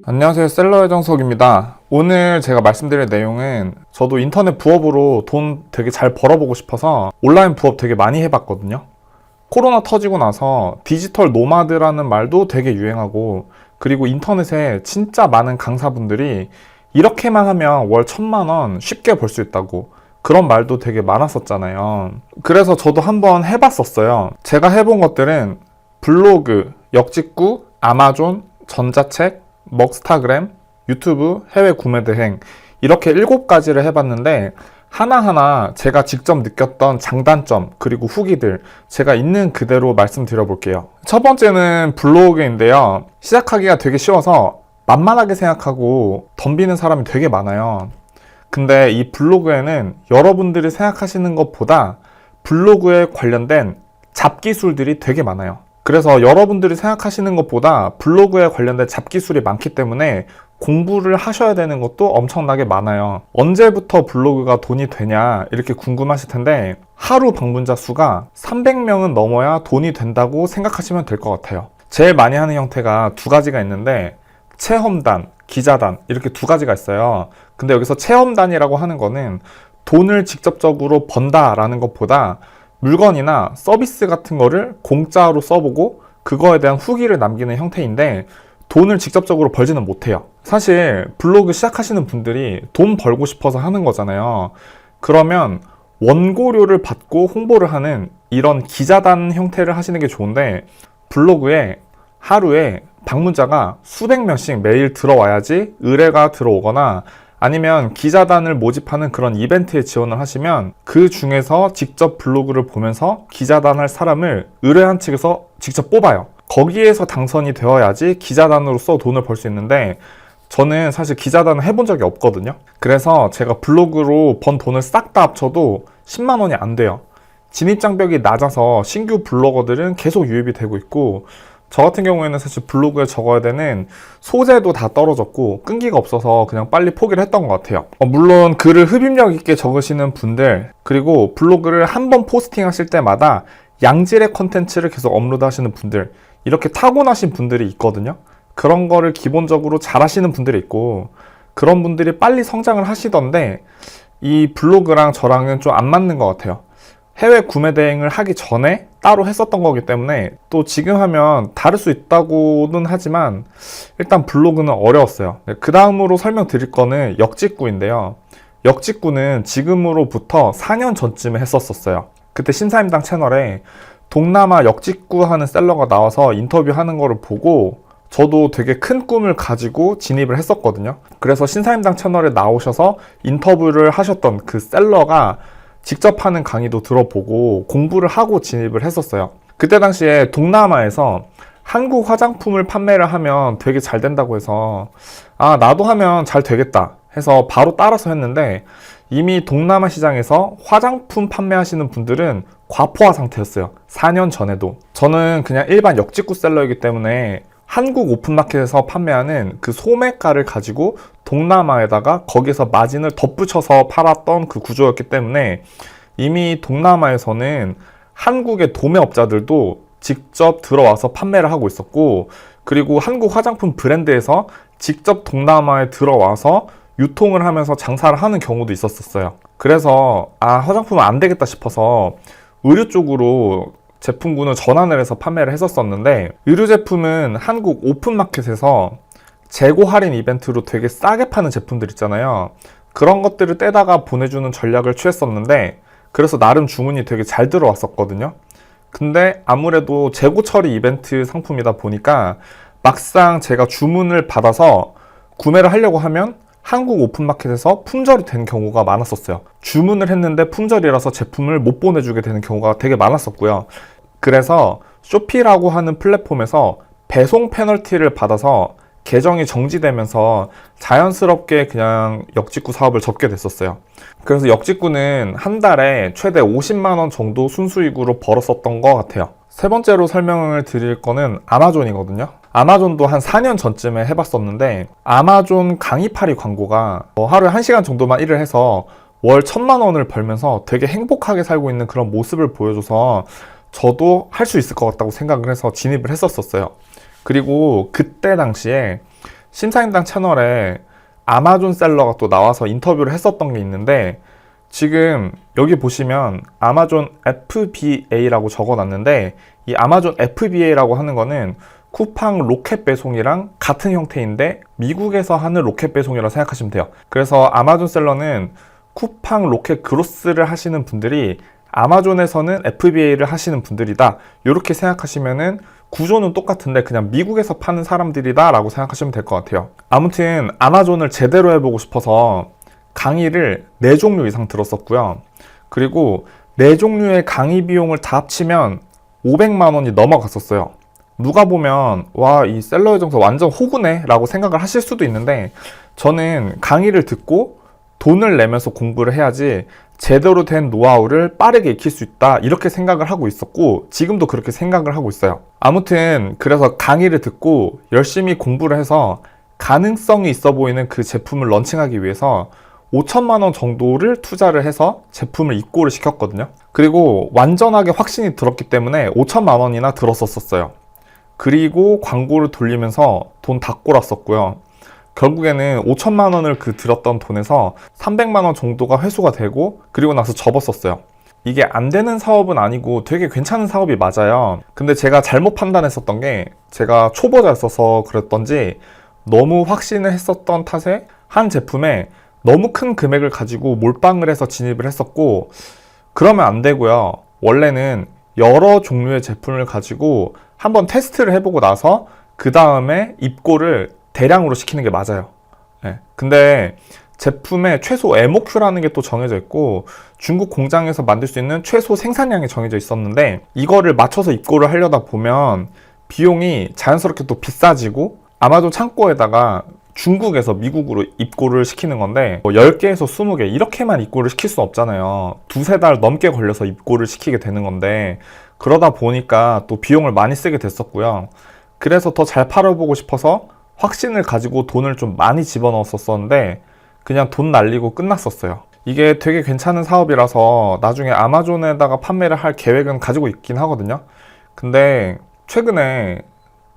안녕하세요, 셀러의 정석입니다. 오늘 제가 말씀드릴 내용은 저도 인터넷 부업으로 돈 되게 잘 벌어보고 싶어서 온라인 부업 되게 많이 해봤거든요. 코로나 터지고 나서 디지털 노마드라는 말도 되게 유행하고, 그리고 인터넷에 진짜 많은 강사분들이 이렇게만 하면 월 1,000만 원 쉽게 벌 수 있다고 그런 말도 되게 많았었잖아요. 그래서 저도 한번 해봤었어요. 제가 해본 것들은 블로그, 역직구, 아마존, 전자책, 먹스타그램, 유튜브, 해외 구매 대행, 이렇게 7가지를 해봤는데 하나하나 제가 직접 느꼈던 장단점 그리고 후기들 제가 있는 그대로 말씀드려 볼게요. 첫 번째는 블로그인데요. 시작하기가 되게 쉬워서 만만하게 생각하고 덤비는 사람이 되게 많아요. 근데 이 블로그에는 여러분들이 생각하시는 것보다 블로그에 관련된 잡기술들이 되게 많아요. 그래서 여러분들이 생각하시는 것보다 블로그에 관련된 잡기술이 많기 때문에 공부를 하셔야 되는 것도 엄청나게 많아요. 언제부터 블로그가 돈이 되냐 이렇게 궁금하실 텐데, 하루 방문자 수가 300명은 넘어야 돈이 된다고 생각하시면 될 것 같아요. 제일 많이 하는 형태가 2가지가 있는데, 체험단, 기자단 이렇게 2가지가 있어요. 근데 여기서 체험단이라고 하는 거는 돈을 직접적으로 번다라는 것보다 물건이나 서비스 같은 거를 공짜로 써보고 그거에 대한 후기를 남기는 형태인데, 돈을 직접적으로 벌지는 못해요. 사실 블로그 시작하시는 분들이 돈 벌고 싶어서 하는 거잖아요. 그러면 원고료를 받고 홍보를 하는 이런 기자단 형태를 하시는 게 좋은데, 블로그에 하루에 방문자가 수백 명씩 매일 들어와야지 의뢰가 들어오거나 아니면 기자단을 모집하는 그런 이벤트에 지원을 하시면 그 중에서 직접 블로그를 보면서 기자단 할 사람을 의뢰한 측에서 직접 뽑아요. 거기에서 당선이 되어야지 기자단으로서 돈을 벌 수 있는데, 저는 사실 기자단을 해본 적이 없거든요. 그래서 제가 블로그로 번 돈을 싹 다 합쳐도 10만 원이 안 돼요. 진입장벽이 낮아서 신규 블로거들은 계속 유입이 되고 있고, 저 같은 경우에는 사실 블로그에 적어야 되는 소재도 다 떨어졌고 끈기가 없어서 그냥 빨리 포기를 했던 것 같아요. 물론 글을 흡입력 있게 적으시는 분들, 그리고 블로그를 한 번 포스팅 하실 때마다 양질의 컨텐츠를 계속 업로드 하시는 분들, 이렇게 타고나신 분들이 있거든요. 그런 거를 기본적으로 잘 하시는 분들이 있고, 그런 분들이 빨리 성장을 하시던데 이 블로그랑 저랑은 좀 안 맞는 것 같아요. 해외 구매 대행을 하기 전에 따로 했었던 거기 때문에 또 지금 하면 다를 수 있다고는 하지만 일단 블로그는 어려웠어요. 그 다음으로 설명드릴 거는 역직구인데요. 역직구는 지금으로부터 4년 전쯤에 했었어요. 그때 신사임당 채널에 동남아 역직구 하는 셀러가 나와서 인터뷰하는 거를 보고 저도 되게 큰 꿈을 가지고 진입을 했었거든요. 그래서 신사임당 채널에 나오셔서 인터뷰를 하셨던 그 셀러가 직접 하는 강의도 들어보고 공부를 하고 진입을 했었어요. 그때 당시에 동남아에서 한국 화장품을 판매를 하면 되게 잘 된다고 해서 나도 하면 잘 되겠다 해서 바로 따라서 했는데, 이미 동남아 시장에서 화장품 판매하시는 분들은 과포화 상태였어요. 4년 전에도. 저는 그냥 일반 역직구 셀러이기 때문에 한국 오픈마켓에서 판매하는 그 소매가를 가지고 동남아에다가 거기서 마진을 덧붙여서 팔았던 그 구조였기 때문에 이미 동남아에서는 한국의 도매업자들도 직접 들어와서 판매를 하고 있었고, 그리고 한국 화장품 브랜드에서 직접 동남아에 들어와서 유통을 하면서 장사를 하는 경우도 있었어요. 그래서 화장품은 안 되겠다 싶어서 의류 쪽으로 제품군을 전환을 해서 판매를 했었는데, 의류 제품은 한국 오픈마켓에서 재고 할인 이벤트로 되게 싸게 파는 제품들 있잖아요. 그런 것들을 떼다가 보내주는 전략을 취했었는데, 그래서 나름 주문이 되게 잘 들어왔었거든요. 근데 아무래도 재고 처리 이벤트 상품이다 보니까 막상 제가 주문을 받아서 구매를 하려고 하면 한국 오픈마켓에서 품절이 되는 경우가 많았었어요. 주문을 했는데 품절이라서 제품을 못 보내주게 되는 경우가 되게 많았었고요. 그래서 쇼피라고 하는 플랫폼에서 배송 페널티를 받아서 계정이 정지되면서 자연스럽게 그냥 역직구 사업을 접게 됐었어요. 그래서 역직구는 한 달에 최대 50만 원 정도 순수익으로 벌었었던 것 같아요. 세 번째로 설명을 드릴 거는 아마존이거든요. 아마존도 한 4년 전쯤에 해봤었는데, 아마존 강의파리 광고가 하루에 1시간 정도만 일을 해서 월 1,000만 원을 벌면서 되게 행복하게 살고 있는 그런 모습을 보여줘서 저도 할 수 있을 것 같다고 생각을 해서 진입을 했었어요. 그리고 그때 당시에 심사임당 채널에 아마존 셀러가 또 나와서 인터뷰를 했었던 게 있는데, 지금 여기 보시면 아마존 FBA라고 적어놨는데, 이 아마존 FBA라고 하는 거는 쿠팡 로켓 배송이랑 같은 형태인데 미국에서 하는 로켓 배송이라고 생각하시면 돼요. 그래서 아마존 셀러는 쿠팡 로켓 그로스를 하시는 분들이 아마존에서는 FBA를 하시는 분들이다, 이렇게 생각하시면은 구조는 똑같은데 그냥 미국에서 파는 사람들이다 라고 생각하시면 될 것 같아요. 아무튼 아마존을 제대로 해보고 싶어서 강의를 4종류 이상 들었었고요. 그리고 4종류의 강의 비용을 다 합치면 500만 원이 넘어갔었어요. 누가 보면 와, 이 셀러의 정석 완전 호구네 라고 생각을 하실 수도 있는데, 저는 강의를 듣고 돈을 내면서 공부를 해야지 제대로 된 노하우를 빠르게 익힐 수 있다, 이렇게 생각을 하고 있었고 지금도 그렇게 생각을 하고 있어요. 아무튼 그래서 강의를 듣고 열심히 공부를 해서 가능성이 있어 보이는 그 제품을 런칭하기 위해서 5천만 원 정도를 투자를 해서 제품을 입고를 시켰거든요. 그리고 완전하게 확신이 들었기 때문에 5천만 원이나 들었었어요. 그리고 광고를 돌리면서 돈 다 꼬랐었고요. 결국에는 5천만 원을 그 들었던 돈에서 300만 원 정도가 회수가 되고, 그리고 나서 접었었어요. 이게 안 되는 사업은 아니고 되게 괜찮은 사업이 맞아요. 근데 제가 잘못 판단했었던 게, 제가 초보자였어서 그랬던지 너무 확신을 했었던 탓에 한 제품에 너무 큰 금액을 가지고 몰빵을 해서 진입을 했었고, 그러면 안 되고요. 원래는 여러 종류의 제품을 가지고 한번 테스트를 해보고 나서 그 다음에 입고를 대량으로 시키는 게 맞아요. 네. 근데 제품의 최소 MOQ라는 게 또 정해져 있고 중국 공장에서 만들 수 있는 최소 생산량이 정해져 있었는데, 이거를 맞춰서 입고를 하려다 보면 비용이 자연스럽게 또 비싸지고, 아마존 창고에다가 중국에서 미국으로 입고를 시키는 건데 10개에서 20개 이렇게만 입고를 시킬 수 없잖아요. 2-3달 넘게 걸려서 입고를 시키게 되는 건데, 그러다 보니까 또 비용을 많이 쓰게 됐었고요. 그래서 더 잘 팔아보고 싶어서 확신을 가지고 돈을 좀 많이 집어넣었었는데 그냥 돈 날리고 끝났었어요. 이게 되게 괜찮은 사업이라서 나중에 아마존에다가 판매를 할 계획은 가지고 있긴 하거든요. 근데 최근에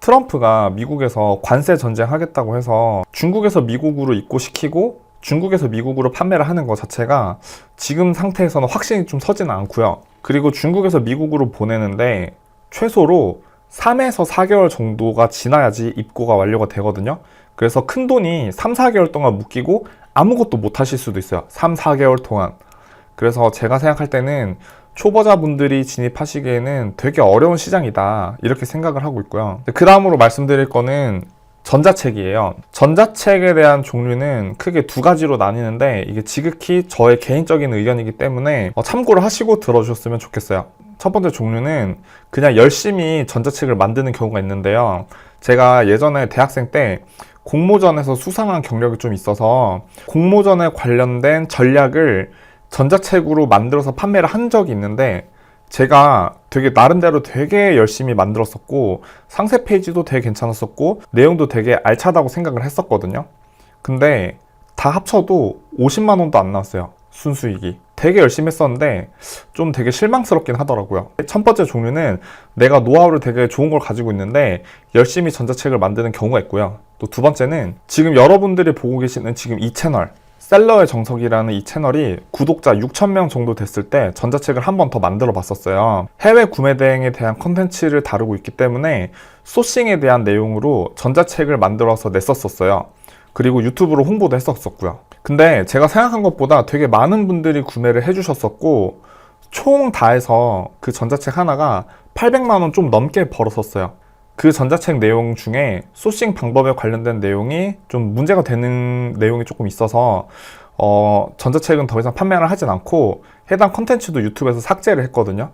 트럼프가 미국에서 관세 전쟁 하겠다고 해서 중국에서 미국으로 입고시키고 중국에서 미국으로 판매를 하는 것 자체가 지금 상태에서는 확신이 좀 서지는 않고요. 그리고 중국에서 미국으로 보내는데 최소로 3에서 4개월 정도가 지나야지 입고가 완료가 되거든요. 그래서 큰 돈이 3-4개월 동안 묶이고 아무것도 못 하실 수도 있어요. 3-4개월 동안. 그래서 제가 생각할 때는 초보자분들이 진입하시기에는 되게 어려운 시장이다, 이렇게 생각을 하고 있고요. 그 다음으로 말씀드릴 거는 전자책이에요. 전자책에 대한 종류는 크게 2가지로 나뉘는데 이게 지극히 저의 개인적인 의견이기 때문에 참고를 하시고 들어주셨으면 좋겠어요. 첫 번째 종류는 그냥 열심히 전자책을 만드는 경우가 있는데요. 제가 예전에 대학생 때 공모전에서 수상한 경력이 좀 있어서 공모전에 관련된 전략을 전자책으로 만들어서 판매를 한 적이 있는데, 제가 되게 나름대로 되게 열심히 만들었었고 상세 페이지도 되게 괜찮았었고 내용도 되게 알차다고 생각을 했었거든요. 근데 다 합쳐도 50만 원도 안 나왔어요. 순수익이. 되게 열심히 했었는데 좀 되게 실망스럽긴 하더라고요. 첫 번째 종류는 내가 노하우를 되게 좋은 걸 가지고 있는데 열심히 전자책을 만드는 경우가 있고요. 또 두 번째는 지금 여러분들이 보고 계시는 지금 이 채널, 셀러의 정석이라는 이 채널이 구독자 6,000명 정도 됐을 때 전자책을 한 번 더 만들어 봤었어요. 해외 구매 대행에 대한 컨텐츠를 다루고 있기 때문에 소싱에 대한 내용으로 전자책을 만들어서 냈었어요. 그리고 유튜브로 홍보도 했었고요. 근데 제가 생각한 것보다 되게 많은 분들이 구매를 해주셨었고 총 다 해서 그 전자책 하나가 800만 원 좀 넘게 벌었었어요. 그 전자책 내용 중에 소싱 방법에 관련된 내용이 좀 문제가 되는 내용이 조금 있어서 전자책은 더 이상 판매를 하진 않고 해당 컨텐츠도 유튜브에서 삭제를 했거든요.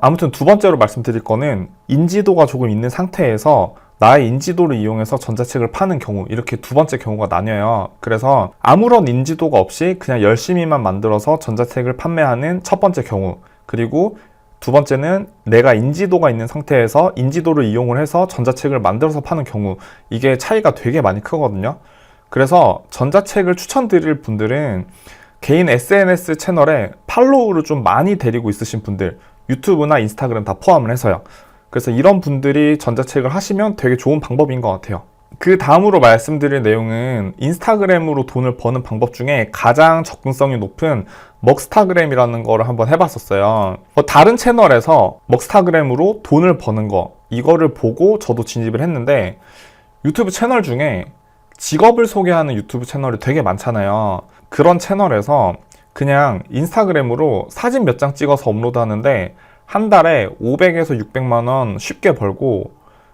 아무튼 두 번째로 말씀드릴 거는 인지도가 조금 있는 상태에서 나의 인지도를 이용해서 전자책을 파는 경우, 이렇게 두 번째 경우가 나뉘어요. 그래서 아무런 인지도가 없이 그냥 열심히만 만들어서 전자책을 판매하는 첫 번째 경우, 그리고 두 번째는 내가 인지도가 있는 상태에서 인지도를 이용을 해서 전자책을 만들어서 파는 경우, 이게 차이가 되게 많이 크거든요. 그래서 전자책을 추천드릴 분들은 개인 SNS 채널에 팔로우를 좀 많이 데리고 있으신 분들, 유튜브나 인스타그램 다 포함을 해서요. 그래서 이런 분들이 전자책을 하시면 되게 좋은 방법인 것 같아요. 그 다음으로 말씀드릴 내용은 인스타그램으로 돈을 버는 방법 중에 가장 접근성이 높은 먹스타그램이라는 거를 한번 해봤었어요. 다른 채널에서 먹스타그램으로 돈을 버는 거, 이거를 보고 저도 진입을 했는데, 유튜브 채널 중에 직업을 소개하는 유튜브 채널이 되게 많잖아요. 그런 채널에서 그냥 인스타그램으로 사진 몇 장 찍어서 업로드 하는데 한 달에 500에서 600만 원 쉽게 벌고,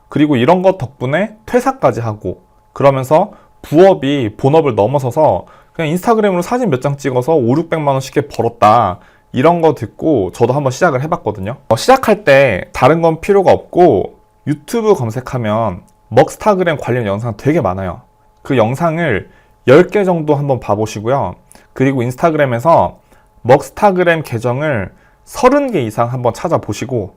그리고 이런 것 덕분에 퇴사까지 하고, 그러면서 부업이 본업을 넘어서서 그냥 인스타그램으로 사진 몇 장 찍어서 5, 600만 원 쉽게 벌었다. 이런 거 듣고 저도 한번 시작을 해봤거든요. 시작할 때 다른 건 필요가 없고 유튜브 검색하면 먹스타그램 관련 영상 되게 많아요. 그 영상을 10개 정도 한번 봐보시고요. 그리고 인스타그램에서 먹스타그램 계정을 30개 이상 한번 찾아보시고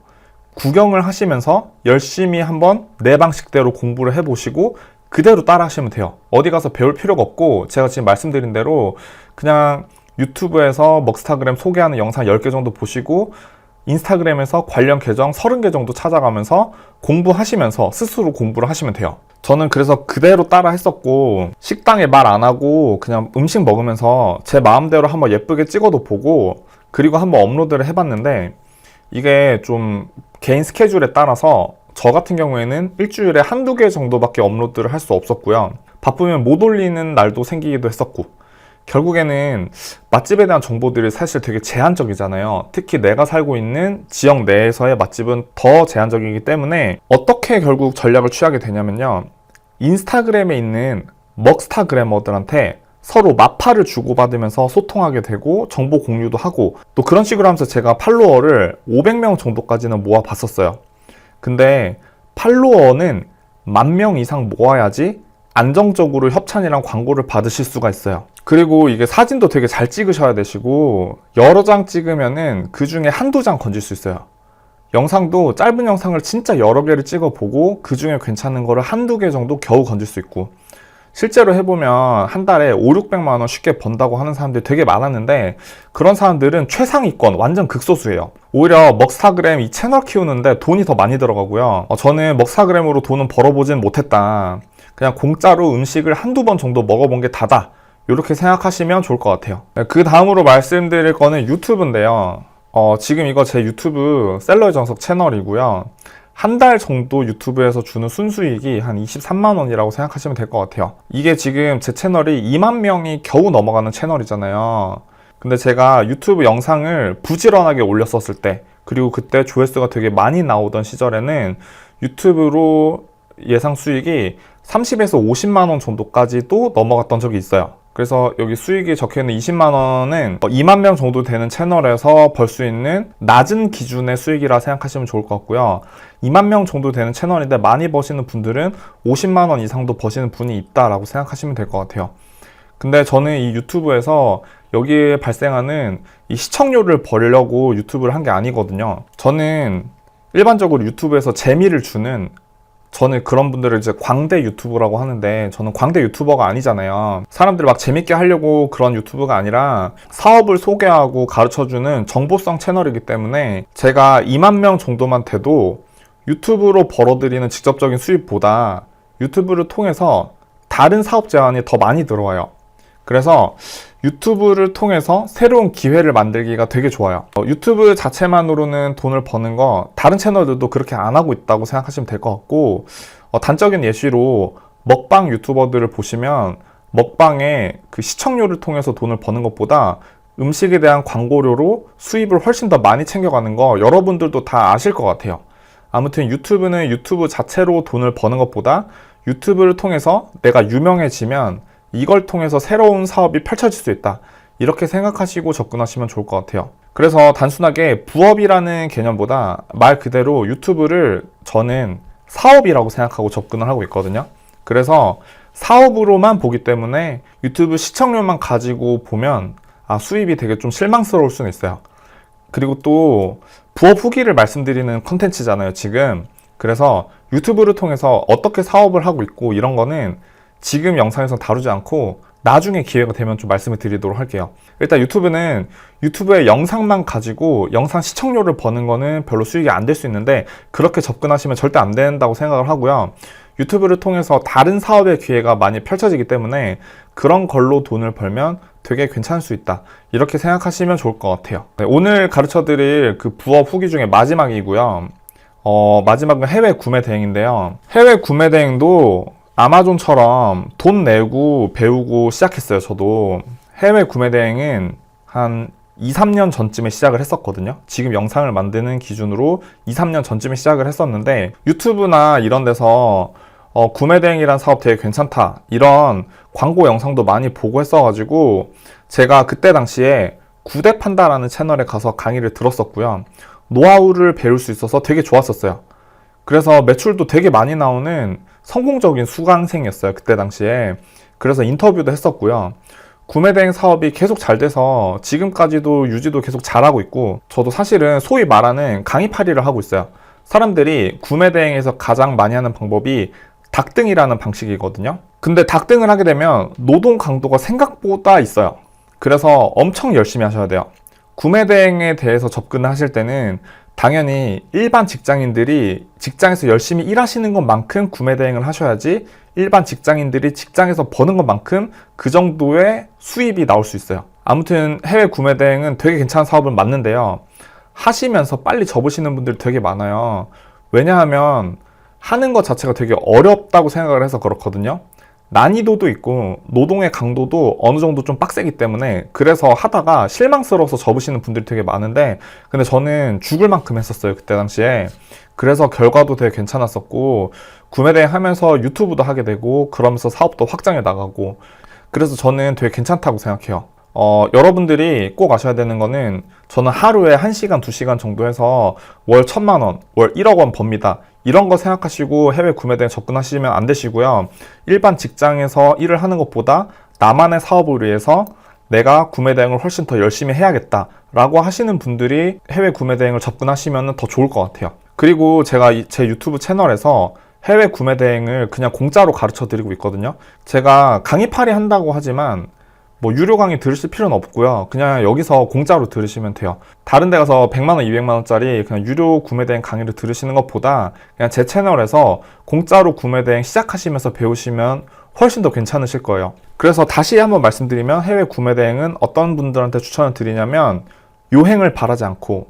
구경을 하시면서 열심히 한번 내 방식대로 공부를 해보시고 그대로 따라 하시면 돼요. 어디 가서 배울 필요가 없고, 제가 지금 말씀드린 대로 그냥 유튜브에서 먹스타그램 소개하는 영상 10개 정도 보시고 인스타그램에서 관련 계정 30개 정도 찾아가면서 공부하시면서 스스로 공부를 하시면 돼요. 저는 그래서 그대로 따라 했었고, 식당에 말 안 하고 그냥 음식 먹으면서 제 마음대로 한번 예쁘게 찍어도 보고, 그리고 한번 업로드를 해봤는데 이게 좀 개인 스케줄에 따라서 저 같은 경우에는 일주일에 한두 개 정도밖에 업로드를 할 수 없었고요. 바쁘면 못 올리는 날도 생기기도 했었고, 결국에는 맛집에 대한 정보들이 사실 되게 제한적이잖아요. 특히 내가 살고 있는 지역 내에서의 맛집은 더 제한적이기 때문에 어떻게 결국 전략을 취하게 되냐면요. 인스타그램에 있는 먹스타그래머들한테 서로 마파를 주고받으면서 소통하게 되고 정보 공유도 하고, 또 그런 식으로 하면서 제가 팔로워를 500명 정도까지는 모아봤었어요. 근데 팔로워는 10,000명 이상 모아야지 안정적으로 협찬이랑 광고를 받으실 수가 있어요. 그리고 이게 사진도 되게 잘 찍으셔야 되시고, 여러 장 찍으면은 그 중에 한두 장 건질 수 있어요. 영상도 짧은 영상을 진짜 여러 개를 찍어보고 그 중에 괜찮은 거를 한두 개 정도 겨우 건질 수 있고, 실제로 해보면 한 달에 5, 600만 원 쉽게 번다고 하는 사람들이 되게 많았는데, 그런 사람들은 최상위권, 완전 극소수예요. 오히려 먹스타그램 이 채널 키우는데 돈이 더 많이 들어가고요. 저는 먹스타그램으로 돈은 벌어보진 못했다. 그냥 공짜로 음식을 한두 번 정도 먹어본 게 다다. 이렇게 생각하시면 좋을 것 같아요. 그 다음으로 말씀드릴 거는 유튜브인데요. 지금 이거 제 유튜브 셀러의 정석 채널이고요. 한 달 정도 유튜브에서 주는 순수익이 한 23만 원이라고 생각하시면 될 것 같아요. 이게 지금 제 채널이 2만 명이 겨우 넘어가는 채널이잖아요. 근데 제가 유튜브 영상을 부지런하게 올렸었을 때, 그리고 그때 조회수가 되게 많이 나오던 시절에는 유튜브로 예상 수익이 30에서 50만 원 정도까지도 넘어갔던 적이 있어요. 그래서 여기 수익이 적혀있는 20만 원은 2만 명 정도 되는 채널에서 벌 수 있는 낮은 기준의 수익이라 생각하시면 좋을 것 같고요. 2만 명 정도 되는 채널인데 많이 버시는 분들은 50만 원 이상도 버시는 분이 있다라고 생각하시면 될 것 같아요. 근데 저는 이 유튜브에서 여기에 발생하는 이 시청료를 벌려고 유튜브를 한 게 아니거든요. 저는 일반적으로 유튜브에서 재미를 주는, 저는 그런 분들을 이제 광대 유튜버라고 하는데, 저는 광대 유튜버가 아니잖아요. 사람들을 막 재밌게 하려고 그런 유튜브가 아니라 사업을 소개하고 가르쳐주는 정보성 채널이기 때문에, 제가 2만 명 정도만 돼도 유튜브로 벌어들이는 직접적인 수입보다 유튜브를 통해서 다른 사업 제안이 더 많이 들어와요. 그래서 유튜브를 통해서 새로운 기회를 만들기가 되게 좋아요. 유튜브 자체만으로는 돈을 버는 거 다른 채널들도 그렇게 안 하고 있다고 생각하시면 될 것 같고, 단적인 예시로 먹방 유튜버들을 보시면 먹방에 그 시청료를 통해서 돈을 버는 것보다 음식에 대한 광고료로 수입을 훨씬 더 많이 챙겨가는 거 여러분들도 다 아실 것 같아요. 아무튼 유튜브는 유튜브 자체로 돈을 버는 것보다 유튜브를 통해서 내가 유명해지면 이걸 통해서 새로운 사업이 펼쳐질 수 있다. 이렇게 생각하시고 접근하시면 좋을 것 같아요. 그래서 단순하게 부업이라는 개념보다 말 그대로 유튜브를 저는 사업이라고 생각하고 접근을 하고 있거든요. 그래서 사업으로만 보기 때문에 유튜브 시청료만 가지고 보면 수입이 되게 좀 실망스러울 수는 있어요. 그리고 또 부업 후기를 말씀드리는 컨텐츠잖아요, 지금. 그래서 유튜브를 통해서 어떻게 사업을 하고 있고 이런 거는 지금 영상에서 다루지 않고 나중에 기회가 되면 좀 말씀을 드리도록 할게요. 일단 유튜브는 유튜브의 영상만 가지고 영상 시청료를 버는 거는 별로 수익이 안 될 수 있는데, 그렇게 접근하시면 절대 안 된다고 생각을 하고요. 유튜브를 통해서 다른 사업의 기회가 많이 펼쳐지기 때문에 그런 걸로 돈을 벌면 되게 괜찮을 수 있다. 이렇게 생각하시면 좋을 것 같아요. 네, 오늘 가르쳐 드릴 그 부업 후기 중에 마지막이고요. 마지막은 해외 구매 대행인데요. 해외 구매 대행도 아마존처럼 돈 내고 배우고 시작했어요. 저도 해외 구매 대행은 한 2, 3년 전쯤에 시작을 했었거든요. 지금 영상을 만드는 기준으로 2, 3년 전쯤에 시작을 했었는데 유튜브나 이런 데서 구매 대행이란 사업 되게 괜찮다 이런 광고 영상도 많이 보고 했어가지고 제가 그때 당시에 구대판다라는 채널에 가서 강의를 들었었고요. 노하우를 배울 수 있어서 되게 좋았었어요. 그래서 매출도 되게 많이 나오는 성공적인 수강생이었어요. 그때 당시에. 그래서 인터뷰도 했었고요. 구매대행 사업이 계속 잘 돼서 지금까지도 유지도 계속 잘하고 있고 저도 사실은 소위 말하는 강의팔이를 하고 있어요. 사람들이 구매대행에서 가장 많이 하는 방법이 닭등이라는 방식이거든요. 근데 닭등을 하게 되면 노동 강도가 생각보다 있어요. 그래서 엄청 열심히 하셔야 돼요. 구매대행에 대해서 접근을 하실 때는 당연히 일반 직장인들이 직장에서 열심히 일하시는 것만큼 구매대행을 하셔야지 일반 직장인들이 직장에서 버는 것만큼 그 정도의 수입이 나올 수 있어요. 아무튼 해외 구매대행은 되게 괜찮은 사업은 맞는데요. 하시면서 빨리 접으시는 분들이 되게 많아요. 왜냐하면 하는 것 자체가 되게 어렵다고 생각을 해서 그렇거든요. 난이도도 있고 노동의 강도도 어느 정도 좀 빡세기 때문에 그래서 하다가 실망스러워서 접으시는 분들이 되게 많은데 근데 저는 죽을 만큼 했었어요. 그때 당시에. 그래서 결과도 되게 괜찮았었고 구매대행 하면서 유튜브도 하게 되고 그러면서 사업도 확장해 나가고 그래서 저는 되게 괜찮다고 생각해요. 여러분들이 꼭 아셔야 되는 거는 저는 하루에 1시간, 2시간 정도 해서 월 1,000만 원, 월 1억 원 법니다. 이런 거 생각하시고 해외 구매대행 접근하시면 안 되시고요. 일반 직장에서 일을 하는 것보다 나만의 사업을 위해서 내가 구매대행을 훨씬 더 열심히 해야겠다 라고 하시는 분들이 해외 구매대행을 접근하시면 더 좋을 것 같아요. 그리고 제가 제 유튜브 채널에서 해외 구매대행을 그냥 공짜로 가르쳐 드리고 있거든요. 제가 강의팔이 한다고 하지만 뭐 유료 강의 들으실 필요는 없고요. 그냥 여기서 공짜로 들으시면 돼요. 다른 데 가서 100만 원, 200만 원짜리 그냥 유료 구매대행 강의를 들으시는 것보다 그냥 제 채널에서 공짜로 구매대행 시작하시면서 배우시면 훨씬 더 괜찮으실 거예요. 그래서 다시 한번 말씀드리면 해외 구매대행은 어떤 분들한테 추천을 드리냐면 요행을 바라지 않고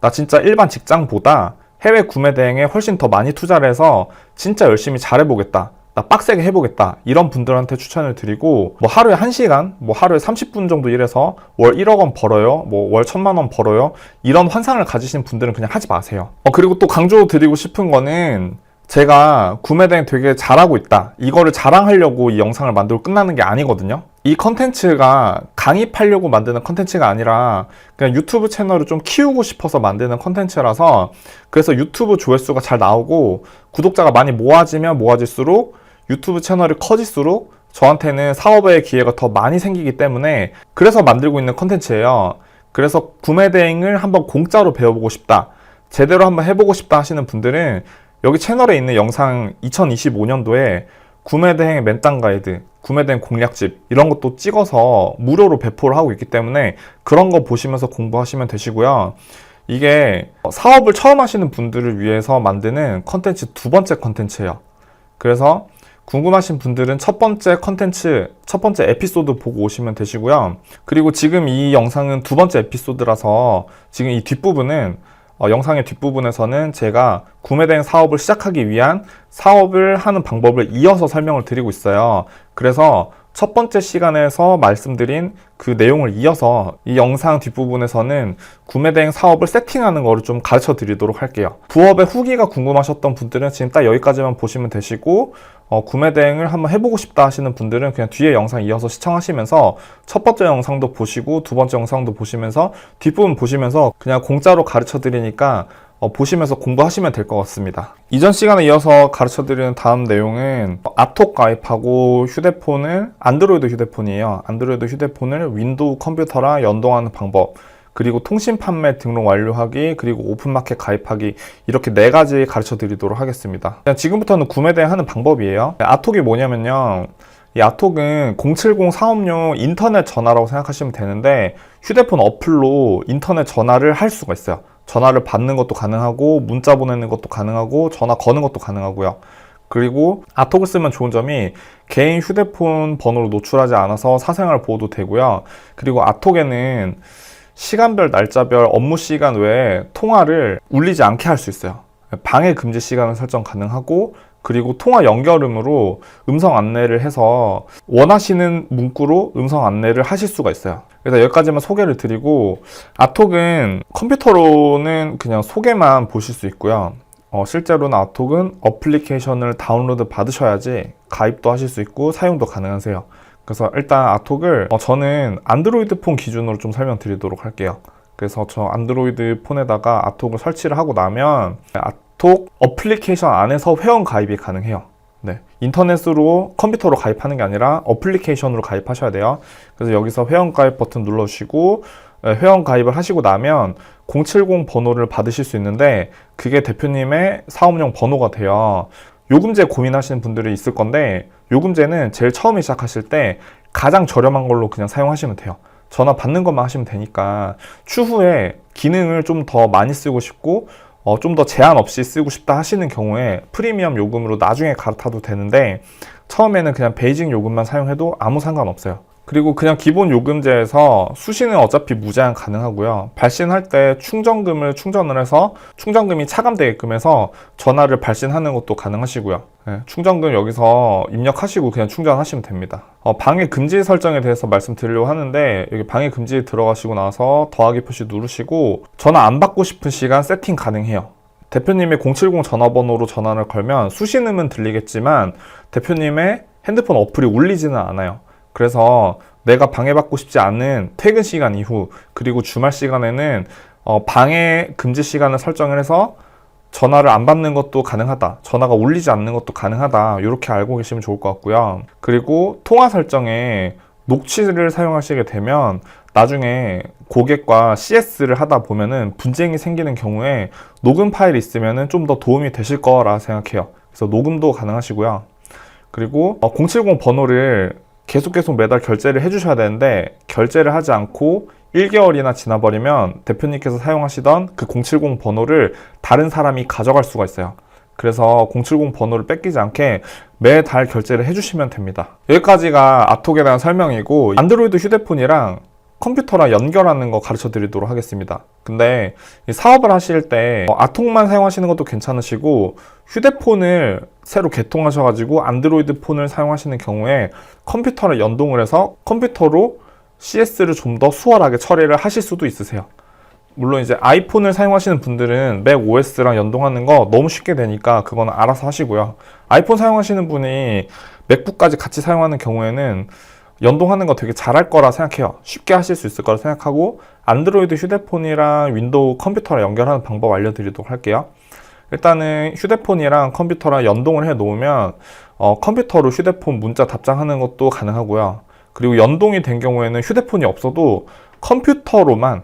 나 진짜 일반 직장보다 해외 구매대행에 훨씬 더 많이 투자를 해서 진짜 열심히 잘해보겠다. 나 빡세게 해보겠다. 이런 분들한테 추천을 드리고 뭐 하루에 1시간, 뭐 하루에 30분 정도 일해서 월 1억 원 벌어요. 뭐 월 1,000만 원 벌어요. 이런 환상을 가지신 분들은 그냥 하지 마세요. 그리고 또 강조드리고 싶은 거는 제가 구매대행 되게 잘하고 있다. 이거를 자랑하려고 이 영상을 만들고 끝나는 게 아니거든요. 이 컨텐츠가 강의팔려고 만드는 컨텐츠가 아니라 그냥 유튜브 채널을 좀 키우고 싶어서 만드는 컨텐츠라서 그래서 유튜브 조회수가 잘 나오고 구독자가 많이 모아지면 모아질수록 유튜브 채널이 커질수록 저한테는 사업의 기회가 더 많이 생기기 때문에 그래서 만들고 있는 컨텐츠예요. 그래서 구매대행을 한번 공짜로 배워보고 싶다. 제대로 한번 해보고 싶다 하시는 분들은 여기 채널에 있는 영상 2025년도에 구매대행 맨땅 가이드, 구매대행 공략집 이런 것도 찍어서 무료로 배포를 하고 있기 때문에 그런 거 보시면서 공부하시면 되시고요. 이게 사업을 처음 하시는 분들을 위해서 만드는 컨텐츠 두 번째 컨텐츠예요. 그래서 궁금하신 분들은 첫 번째 컨텐츠, 첫 번째 에피소드 보고 오시면 되시고요. 그리고 지금 이 영상은 두 번째 에피소드라서 지금 이 뒷부분은 영상의 뒷부분에서는 제가 구매대행 사업을 시작하기 위한 사업을 하는 방법을 이어서 설명을 드리고 있어요. 그래서 첫 번째 시간에서 말씀드린 그 내용을 이어서 이 영상 뒷부분에서는 구매대행 사업을 세팅하는 거를 좀 가르쳐 드리도록 할게요. 부업의 후기가 궁금하셨던 분들은 지금 딱 여기까지만 보시면 되시고 구매대행을 한번 해보고 싶다 하시는 분들은 그냥 뒤에 영상 이어서 시청하시면서 첫 번째 영상도 보시고 두 번째 영상도 보시면서 뒷부분 보시면서 그냥 공짜로 가르쳐 드리니까 보시면서 공부하시면 될 것 같습니다. 이전 시간에 이어서 가르쳐드리는 다음 내용은 아톡 가입하고 휴대폰을 안드로이드 휴대폰이에요. 안드로이드 휴대폰을 윈도우 컴퓨터랑 연동하는 방법, 그리고 통신 판매 등록 완료하기, 그리고 오픈마켓 가입하기, 이렇게 4가지 가르쳐 드리도록 하겠습니다. 그냥 지금부터는 구매대행 하는 방법이에요. 아톡이 뭐냐면요, 이 아톡은 070 사업용 인터넷 전화라고 생각하시면 되는데 휴대폰 어플로 인터넷 전화를 할 수가 있어요. 전화를 받는 것도 가능하고 문자 보내는 것도 가능하고 전화 거는 것도 가능하고요. 그리고 아톡을 쓰면 좋은 점이 개인 휴대폰 번호로 노출하지 않아서 사생활 보호도 되고요. 그리고 아톡에는 시간별, 날짜별, 업무 시간 외에 통화를 울리지 않게 할 수 있어요. 방해 금지 시간을 설정 가능하고, 그리고 통화 연결음으로 음성 안내를 해서 원하시는 문구로 음성 안내를 하실 수가 있어요. 그래서 여기까지만 소개를 드리고, 아톡은 컴퓨터로는 그냥 소개만 보실 수 있고요. 실제로는 아톡은 어플리케이션을 다운로드 받으셔야지 가입도 하실 수 있고 사용도 가능하세요. 그래서 일단 아톡을 저는 안드로이드 폰 기준으로 좀 설명드리도록 할게요. 그래서 저 안드로이드 폰에다가 아톡을 설치를 하고 나면 아톡 어플리케이션 안에서 회원 가입이 가능해요. 네, 인터넷으로 컴퓨터로 가입하는 게 아니라 어플리케이션으로 가입하셔야 돼요. 그래서 여기서 회원 가입 버튼 눌러주시고 회원 가입을 하시고 나면 070 번호를 받으실 수 있는데, 그게 대표님의 사업용 번호가 돼요. 요금제 고민하시는 분들이 있을 건데, 요금제는 제일 처음에 시작하실 때 가장 저렴한 걸로 그냥 사용하시면 돼요. 전화 받는 것만 하시면 되니까 추후에 기능을 좀 더 많이 쓰고 싶고 좀 더 제한 없이 쓰고 싶다 하시는 경우에 프리미엄 요금으로 나중에 갈아타도 되는데, 처음에는 그냥 베이직 요금만 사용해도 아무 상관없어요. 그리고 그냥 기본 요금제에서 수신은 어차피 무제한 가능하고요. 발신할 때 충전금을 충전을 해서 충전금이 차감되게끔 해서 전화를 발신하는 것도 가능하시고요. 네, 충전금 여기서 입력하시고 그냥 충전하시면 됩니다. 방해 금지 설정에 대해서 말씀드리려고 하는데, 여기 방해 금지 들어가시고 나서 더하기 표시 누르시고 전화 안 받고 싶은 시간 세팅 가능해요. 대표님의 070 전화번호로 전화를 걸면 수신음은 들리겠지만 대표님의 핸드폰 어플이 울리지는 않아요. 그래서 내가 방해받고 싶지 않은 퇴근 시간 이후, 그리고 주말 시간에는 방해 금지 시간을 설정을 해서 전화를 안 받는 것도 가능하다, 전화가 울리지 않는 것도 가능하다, 이렇게 알고 계시면 좋을 것 같고요. 그리고 통화 설정에 녹취를 사용하시게 되면 나중에 고객과 CS를 하다 보면은 분쟁이 생기는 경우에 녹음 파일이 있으면은 좀 더 도움이 되실 거라 생각해요. 그래서 녹음도 가능하시고요. 그리고 070 번호를 계속 매달 결제를 해주셔야 되는데, 결제를 하지 않고 1개월이나 지나버리면 대표님께서 사용하시던 그 070 번호를 다른 사람이 가져갈 수가 있어요. 그래서 070 번호를 뺏기지 않게 매달 결제를 해주시면 됩니다. 여기까지가 아톡에 대한 설명이고, 안드로이드 휴대폰이랑 컴퓨터랑 연결하는 거 가르쳐 드리도록 하겠습니다. 근데 사업을 하실 때 아톡만 사용하시는 것도 괜찮으시고, 휴대폰을 새로 개통하셔가지고 안드로이드 폰을 사용하시는 경우에 컴퓨터를 연동을 해서 컴퓨터로 CS를 좀 더 수월하게 처리를 하실 수도 있으세요. 물론 이제 아이폰을 사용하시는 분들은 맥 OS랑 연동하는 거 너무 쉽게 되니까 그거는 알아서 하시고요. 아이폰 사용하시는 분이 맥북까지 같이 사용하는 경우에는 연동하는 거 되게 잘할 거라 생각해요. 쉽게 하실 수 있을 거라 생각하고, 안드로이드 휴대폰이랑 윈도우 컴퓨터랑 연결하는 방법 알려드리도록 할게요. 일단은 휴대폰이랑 컴퓨터랑 연동을 해 놓으면 컴퓨터로 휴대폰 문자 답장하는 것도 가능하고요. 그리고 연동이 된 경우에는 휴대폰이 없어도 컴퓨터로만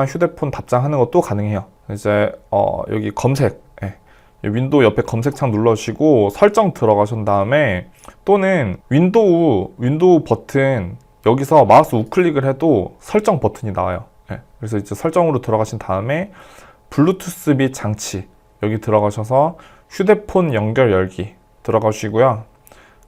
휴대폰 답장하는 것도 가능해요. 이제 여기 검색, 윈도우 옆에 검색창 눌러주시고 설정 들어가신 다음에, 또는 윈도우 버튼 여기서 마우스 우클릭을 해도 설정 버튼이 나와요. 그래서 이제 설정으로 들어가신 다음에 블루투스 및 장치 여기 들어가셔서 휴대폰 연결 열기 들어가시고요.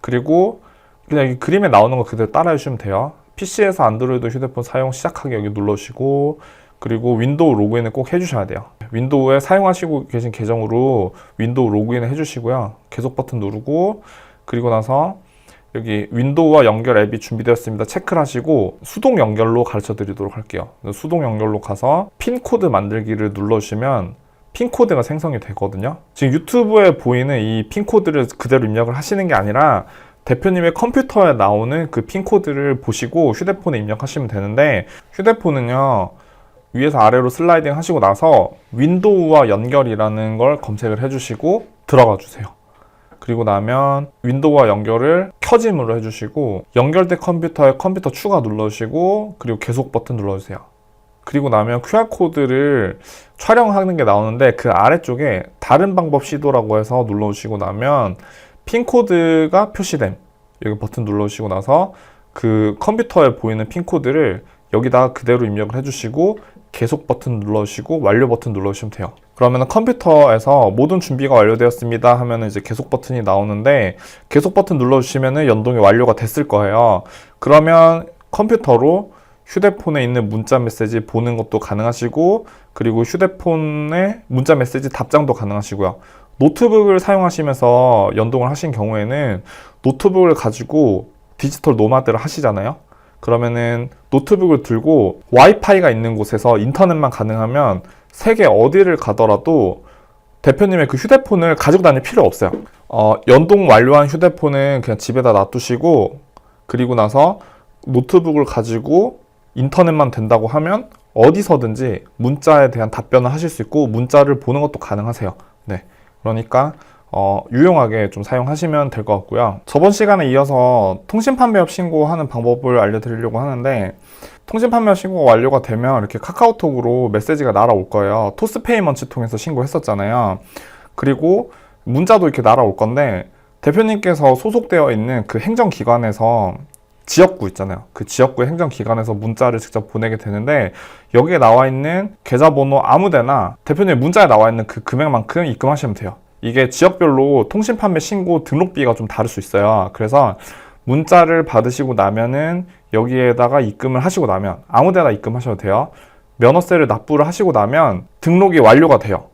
그리고 그냥 이 그림에 나오는 거 그대로 따라해 주시면 돼요. PC에서 안드로이드 휴대폰 사용 시작하기 여기 눌러주시고, 그리고 윈도우 로그인을 꼭 해주셔야 돼요. 윈도우에 사용하시고 계신 계정으로 윈도우 로그인을 해주시고요. 계속 버튼 누르고, 그리고 나서 여기 윈도우와 연결 앱이 준비되었습니다 체크를 하시고 수동 연결로 가르쳐 드리도록 할게요. 수동 연결로 가서 핀코드 만들기를 눌러주시면 핀코드가 생성이 되거든요. 지금 유튜브에 보이는 이 핀코드를 그대로 입력을 하시는 게 아니라 대표님의 컴퓨터에 나오는 그 핀코드를 보시고 휴대폰에 입력하시면 되는데, 휴대폰은요 위에서 아래로 슬라이딩 하시고 나서 윈도우와 연결이라는 걸 검색을 해주시고 들어가 주세요. 그리고 나면 윈도우와 연결을 켜짐으로 해주시고, 연결된 컴퓨터에 컴퓨터 추가 눌러주시고, 그리고 계속 버튼 눌러주세요. 그리고 나면 QR코드를 촬영하는 게 나오는데, 그 아래쪽에 다른 방법 시도라고 해서 눌러주시고 나면 핀코드가 표시됨. 여기 버튼 눌러주시고 나서 그 컴퓨터에 보이는 핀코드를 여기다가 그대로 입력을 해주시고 계속 버튼 눌러주시고 완료 버튼 눌러주시면 돼요. 그러면 컴퓨터에서 모든 준비가 완료되었습니다 하면 이제 계속 버튼이 나오는데, 계속 버튼 눌러주시면 연동이 완료가 됐을 거예요. 그러면 컴퓨터로 휴대폰에 있는 문자 메시지 보는 것도 가능하시고, 그리고 휴대폰에 문자 메시지 답장도 가능하시고요. 노트북을 사용하시면서 연동을 하신 경우에는 노트북을 가지고 디지털 노마드를 하시잖아요. 그러면은 노트북을 들고 와이파이가 있는 곳에서 인터넷만 가능하면 세계 어디를 가더라도 대표님의 그 휴대폰을 가지고 다닐 필요 없어요. 연동 완료한 휴대폰은 그냥 집에다 놔두시고, 그리고 나서 노트북을 가지고 인터넷만 된다고 하면 어디서든지 문자에 대한 답변을 하실 수 있고, 문자를 보는 것도 가능하세요. 네. 그러니까 유용하게 좀 사용하시면 될 것 같고요. 저번 시간에 이어서 통신 판매업 신고하는 방법을 알려드리려고 하는데, 통신 판매업 신고가 완료가 되면 이렇게 카카오톡으로 메시지가 날아올 거예요. 토스페이먼트 통해서 신고했었잖아요. 그리고 문자도 이렇게 날아올 건데, 대표님께서 소속되어 있는 그 행정기관에서 지역구 있잖아요. 그 지역구의 행정기관에서 문자를 직접 보내게 되는데, 여기에 나와 있는 계좌번호 아무데나 대표님 문자에 나와 있는 그 금액만큼 입금하시면 돼요. 이게 지역별로 통신 판매 신고 등록비가 좀 다를 수 있어요. 그래서 문자를 받으시고 나면은 여기에다가 입금을 하시고 나면 아무데나 입금하셔도 돼요. 면허세를 납부를 하시고 나면 등록이 완료가 돼요.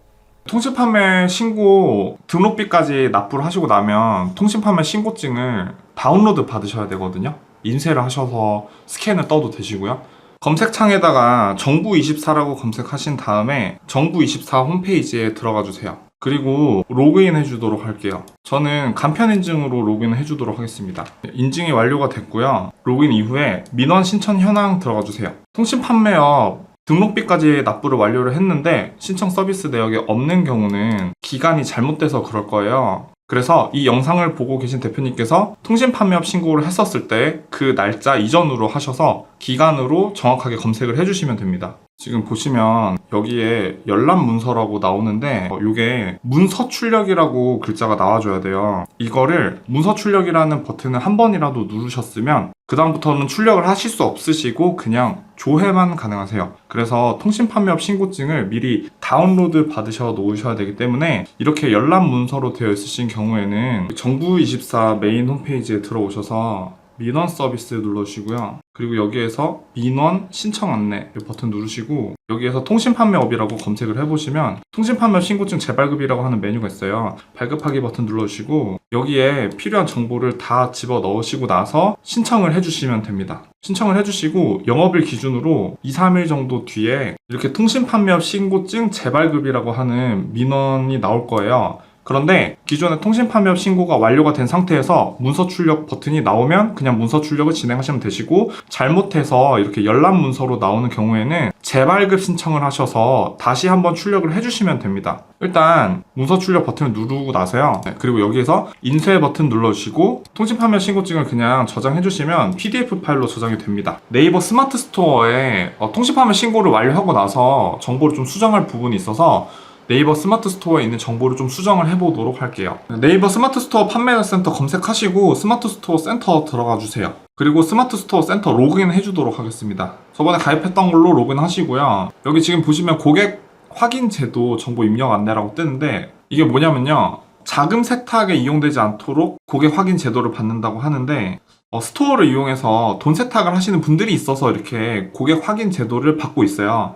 통신 판매 신고 등록비까지 납부를 하시고 나면 통신 판매 신고증을 다운로드 받으셔야 되거든요. 인쇄를 하셔서 스캔을 떠도 되시고요. 검색창에다가 정부24라고 검색하신 다음에 정부24 홈페이지에 들어가 주세요. 그리고 로그인 해주도록 할게요. 저는 간편 인증으로 로그인 해주도록 하겠습니다. 인증이 완료가 됐고요. 로그인 이후에 민원 신청 현황 들어가 주세요. 통신 판매업 등록비까지 납부를 완료를 했는데 신청 서비스 내역이 없는 경우는 기간이 잘못돼서 그럴 거예요. 그래서 이 영상을 보고 계신 대표님께서 통신 판매업 신고를 했었을 때 그 날짜 이전으로 하셔서 기간으로 정확하게 검색을 해주시면 됩니다. 지금 보시면 여기에 열람 문서라고 나오는데, 이게 문서 출력이라고 글자가 나와줘야 돼요. 이거를 문서 출력이라는 버튼을 한 번이라도 누르셨으면 그 다음부터는 출력을 하실 수 없으시고 그냥 조회만 가능하세요. 그래서 통신 판매업 신고증을 미리 다운로드 받으셔 놓으셔야 되기 때문에, 이렇게 열람 문서로 되어 있으신 경우에는 정부24 메인 홈페이지에 들어오셔서 민원 서비스 눌러주시고요. 그리고 여기에서 민원 신청 안내 버튼 누르시고, 여기에서 통신 판매업이라고 검색을 해보시면 통신 판매업 신고증 재발급이라고 하는 메뉴가 있어요. 발급하기 버튼 눌러주시고 여기에 필요한 정보를 다 집어 넣으시고 나서 신청을 해주시면 됩니다. 신청을 해주시고 영업일 기준으로 2, 3일 정도 뒤에 이렇게 통신 판매업 신고증 재발급이라고 하는 민원이 나올 거예요. 그런데 기존의 통신 판매업 신고가 완료가 된 상태에서 문서 출력 버튼이 나오면 그냥 문서 출력을 진행하시면 되시고, 잘못해서 이렇게 열람 문서로 나오는 경우에는 재발급 신청을 하셔서 다시 한번 출력을 해주시면 됩니다. 일단 문서 출력 버튼을 누르고 나서요. 그리고 여기에서 인쇄 버튼 눌러주시고 통신 판매업 신고증을 그냥 저장해주시면 PDF 파일로 저장이 됩니다. 네이버 스마트 스토어에 통신 판매업 신고를 완료하고 나서 정보를 좀 수정할 부분이 있어서 네이버 스마트 스토어에 있는 정보를 좀 수정을 해보도록 할게요. 네이버 스마트 스토어 판매 센터 검색하시고 스마트 스토어 센터 들어가 주세요. 그리고 스마트 스토어 센터 로그인 해주도록 하겠습니다. 저번에 가입했던 걸로 로그인 하시고요. 여기 지금 보시면 고객 확인 제도 정보 입력 안내라고 뜨는데, 이게 뭐냐면요, 자금 세탁에 이용되지 않도록 고객 확인 제도를 받는다고 하는데, 스토어를 이용해서 돈 세탁을 하시는 분들이 있어서 이렇게 고객 확인 제도를 받고 있어요.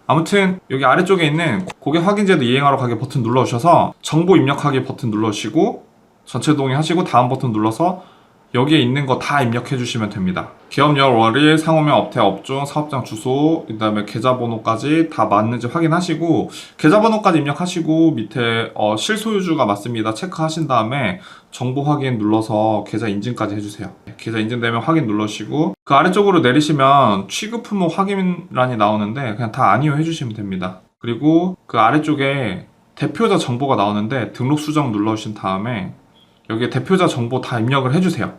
아무튼 여기 아래쪽에 있는 고객 확인제도 이행하러 가기 버튼 눌러주셔서 정보 입력하기 버튼 눌러주시고 전체 동의하시고 다음 버튼 눌러서 여기에 있는 거 다 입력해 주시면 됩니다. 기업열, 월일, 상호명, 업태, 업종, 사업장 주소, 그 다음에 계좌번호까지 다 맞는지 확인하시고, 계좌번호까지 입력하시고 밑에 실소유주가 맞습니다 체크하신 다음에 정보 확인 눌러서 계좌 인증까지 해주세요. 계좌 인증되면 확인 눌러주시고 그 아래쪽으로 내리시면 취급 품목 확인란이 나오는데 그냥 다 아니요 해주시면 됩니다. 그리고 그 아래쪽에 대표자 정보가 나오는데 등록 수정 눌러주신 다음에 여기에 대표자 정보 다 입력을 해주세요.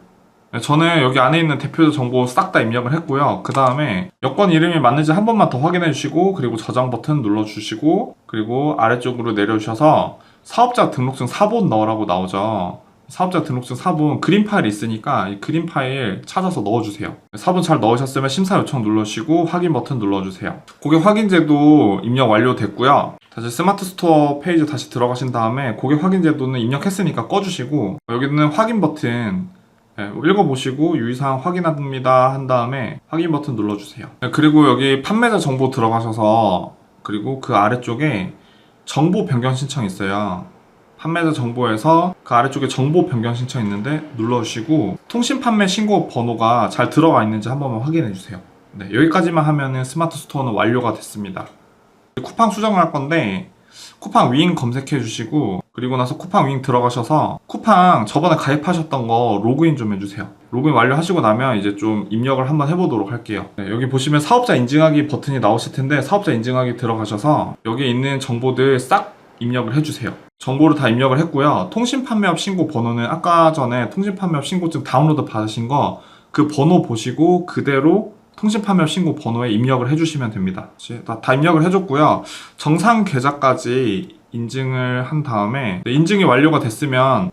저는 여기 안에 있는 대표자 정보 싹 다 입력을 했고요. 그 다음에 여권 이름이 맞는지 한 번만 더 확인해 주시고, 그리고 저장 버튼 눌러주시고, 그리고 아래쪽으로 내려주셔서 사업자 등록증 사본 넣으라고 나오죠. 사업자 등록증 사본 그림 파일이 있으니까 이 그림 파일 찾아서 넣어주세요. 사본 잘 넣으셨으면 심사 요청 눌러주시고 확인 버튼 눌러주세요. 고객 확인제도 입력 완료됐고요. 다시 스마트 스토어 페이지 다시 들어가신 다음에 고객 확인제도는 입력했으니까 꺼주시고 여기는 확인 버튼 읽어보시고 유의사항 확인합니다 한 다음에 확인 버튼 눌러주세요. 그리고 여기 판매자 정보 들어가셔서 그리고 그 아래쪽에 정보 변경 신청 있어요. 판매자 정보에서 그 아래쪽에 정보 변경 신청 있는데 눌러주시고 통신 판매 신고 번호가 잘 들어가 있는지 한 번만 확인해 주세요. 네, 여기까지만 하면은 스마트 스토어는 완료가 됐습니다. 쿠팡 수정을 할 건데 쿠팡 윙 검색해 주시고 그리고 나서 쿠팡 윙 들어가셔서 쿠팡 저번에 가입하셨던 거 로그인 좀 해주세요. 로그인 완료하시고 나면 이제 좀 입력을 한번 해보도록 할게요. 네, 여기 보시면 사업자 인증하기 버튼이 나오실 텐데 사업자 인증하기 들어가셔서 여기 있는 정보들 싹 입력을 해주세요. 정보를 다 입력을 했고요. 통신 판매업 신고 번호는 아까 전에 통신 판매업 신고증 다운로드 받으신 거 그 번호 보시고 그대로 통신 판매업 신고 번호에 입력을 해주시면 됩니다. 다 입력을 해줬고요. 정상 계좌까지 인증을 한 다음에 인증이 완료가 됐으면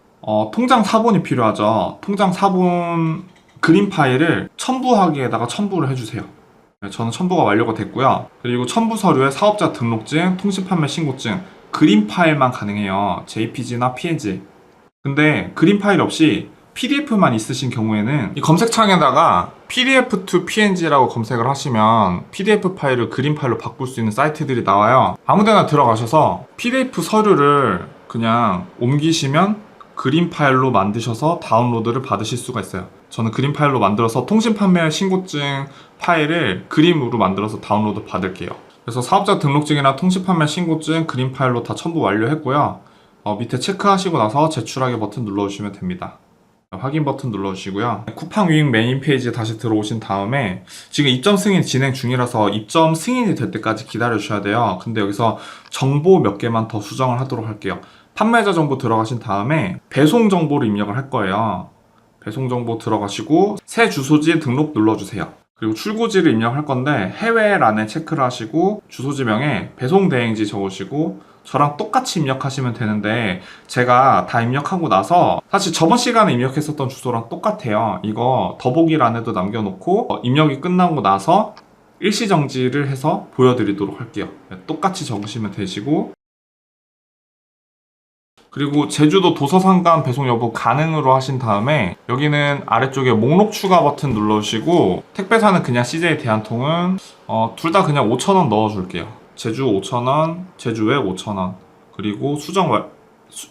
통장 사본이 필요하죠. 통장 사본 그림 파일을 첨부하기에다가 첨부를 해주세요. 네, 저는 첨부가 완료가 됐고요. 그리고 첨부 서류에 사업자 등록증, 통신 판매 신고증, 그림 파일만 가능해요. JPG나 PNG. 근데 그림 파일 없이 PDF만 있으신 경우에는 이 검색창에다가 PDF to PNG라고 검색을 하시면 PDF 파일을 그림 파일로 바꿀 수 있는 사이트들이 나와요. 아무데나 들어가셔서 PDF 서류를 그냥 옮기시면 그림 파일로 만드셔서 다운로드를 받으실 수가 있어요. 저는 그림 파일로 만들어서 통신 판매 신고증 파일을 그림으로 만들어서 다운로드 받을게요. 그래서 사업자 등록증이나 통신 판매 신고증 그림 파일로 다 첨부 완료했고요. 밑에 체크하시고 나서 제출하기 버튼 눌러주시면 됩니다. 확인 버튼 눌러주시고요. 쿠팡 윙 메인 페이지에 다시 들어오신 다음에 지금 입점 승인 진행 중이라서 입점 승인이 될 때까지 기다려 주셔야 돼요. 근데 여기서 정보 몇 개만 더 수정을 하도록 할게요. 판매자 정보 들어가신 다음에 배송 정보를 입력을 할 거예요. 배송 정보 들어가시고 새 주소지 등록 눌러주세요. 그리고 출고지를 입력할 건데 해외란에 체크를 하시고 주소지명에 배송 대행지 적으시고 저랑 똑같이 입력하시면 되는데 제가 다 입력하고 나서 사실 저번 시간에 입력했었던 주소랑 똑같아요. 이거 더보기란에도 남겨놓고 입력이 끝나고 나서 일시정지를 해서 보여드리도록 할게요. 똑같이 적으시면 되시고 그리고 제주도 도서상관 배송 여부 가능으로 하신 다음에 여기는 아래쪽에 목록 추가 버튼 눌러주시고 택배사는 그냥 CJ 대한통운 둘 다 그냥 5,000원 넣어줄게요. 제주 5,000원, 제주에 5,000원 그리고